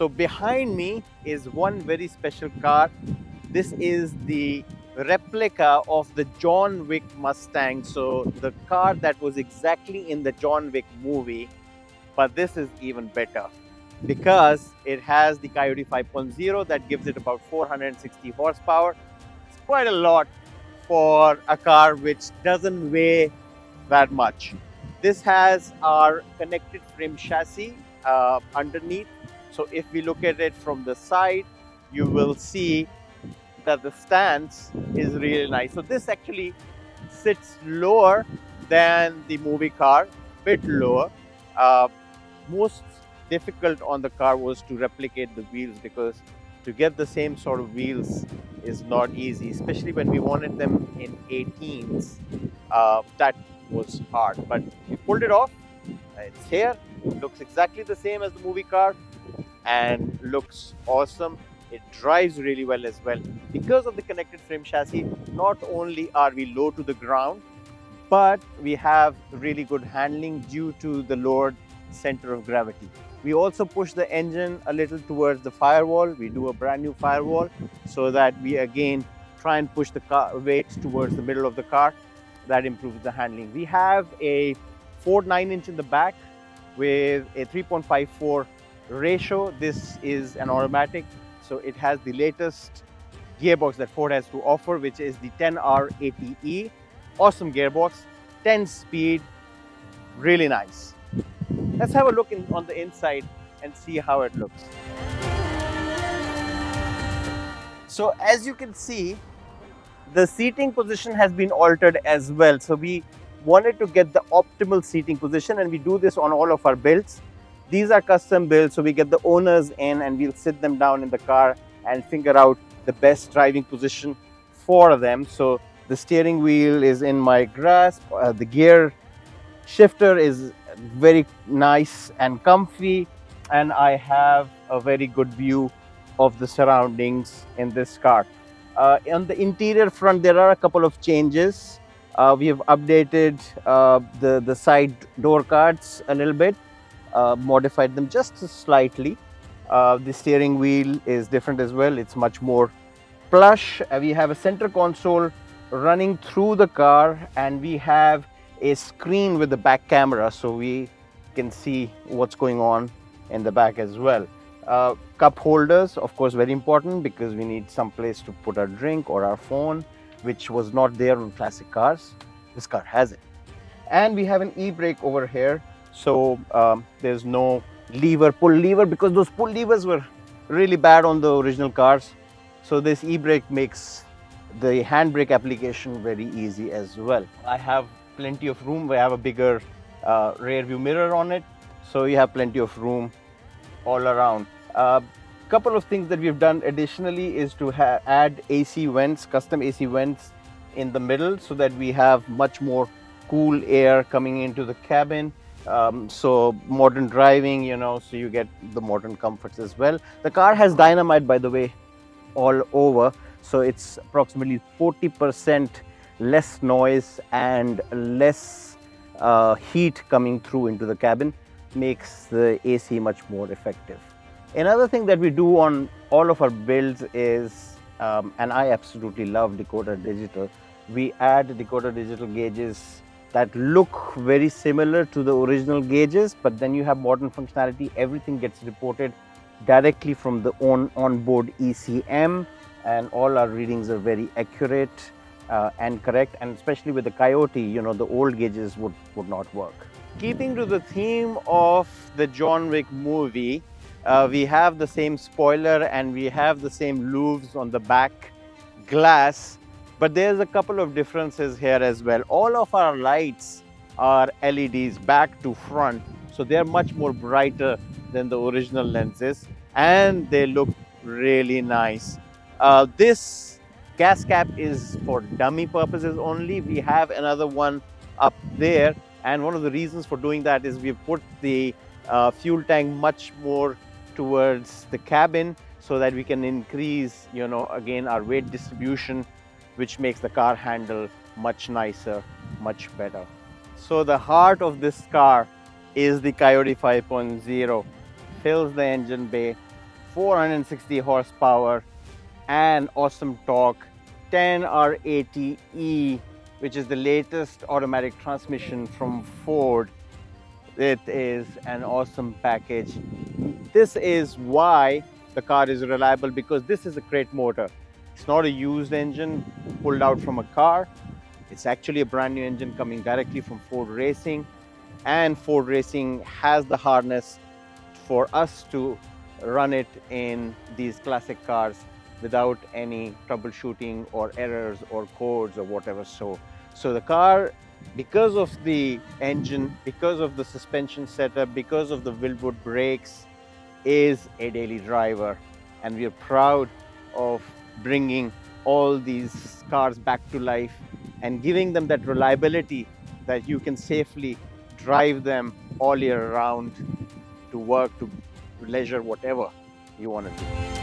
So behind me is one very special car. This is the replica of the John Wick Mustang. So the car that was exactly in the John Wick movie, but this is even better because it has the Coyote 5.0 that gives it about 460 horsepower. It's quite a lot for a car which doesn't weigh that much. This has our connected frame chassis underneath. So if we look at it from the side, you will see that the stance is really nice. So this actually sits lower than the movie car, bit lower. Uh, Most difficult on the car was to replicate the wheels because to get the same sort of wheels is not easy, especially when we wanted them in 18s. That was hard, but we pulled it off. It's here. It looks exactly the same as the movie car and looks awesome. It drives really well as well. Because of the connected frame chassis, not only are we low to the ground, but we have really good handling due to the lowered center of gravity. We also push the engine a little towards the firewall. We do a brand new firewall so that we again try and push the car weights towards the middle of the car. That improves the handling. We have a Ford 9-inch in the back with a 3.54 ratio. This is an automatic, so it has the latest gearbox that Ford has to offer, which is the 10R80E. Awesome gearbox, 10 speed, really nice. Let's have a look on the inside and see how it looks. So as you can see, the seating position has been altered as well. So we wanted to get the optimal seating position, and we do this on all of our builds. These are custom builds, so we get the owners in and we'll sit them down in the car and figure out the best driving position for them. So the steering wheel is in my grasp, the gear shifter is very nice and comfy, and I have a very good view of the surroundings in this car. On the interior front, there are a couple of changes. We have updated the side door cards a little bit, modified them just slightly. The steering wheel is different as well. It's much more plush. We have a center console running through the car, and we have a screen with the back camera so we can see what's going on in the back as well. Cup holders, of course, very important because we need some place to put our drink or our phone, which was not there on classic cars. This car has it. And we have an e-brake over here, so there's no pull lever, because those pull levers were really bad on the original cars. So this e-brake makes the handbrake application very easy as well. I have plenty of room. We have a bigger rear view mirror on it, so you have plenty of room all around. Couple of things that we've done additionally is to add AC vents, custom AC vents in the middle, so that we have much more cool air coming into the cabin. So modern driving, so you get the modern comforts as well. The car has Dynamat, by the way, all over, so it's approximately 40% less noise and less heat coming through into the cabin, makes the AC much more effective. Another thing that we do on all of our builds is, and I absolutely love Dakota Digital, we add Dakota Digital gauges that look very similar to the original gauges, but then you have modern functionality. Everything gets reported directly from the onboard ECM, and all our readings are very accurate and correct, and especially with the Coyote, the old gauges would not work. Keeping to the theme of the John Wick movie, we have the same spoiler and we have the same louvres on the back glass, but there's a couple of differences here as well. All of our lights are LEDs back to front, so they're much more brighter than the original lenses, and they look really nice. This gas cap is for dummy purposes only. We have another one up there, and one of the reasons for doing that is we've put the fuel tank much more towards the cabin so that we can increase, again, our weight distribution, which makes the car handle much nicer, much better. So the heart of this car is the Coyote 5.0. Fills the engine bay, 460 horsepower and awesome torque, 10R80E, which is the latest automatic transmission from Ford. It is an awesome package. This is why the car is reliable, because this is a crate motor. It's not a used engine pulled out from a car. It's actually a brand new engine coming directly from Ford Racing, and Ford Racing has the harness for us to run it in these classic cars without any troubleshooting or errors or codes or whatever. So the car, because of the engine, because of the suspension setup, because of the Wilwood brakes, is a daily driver, and we are proud of bringing all these cars back to life and giving them that reliability that you can safely drive them all year round to work, to leisure, whatever you want to do.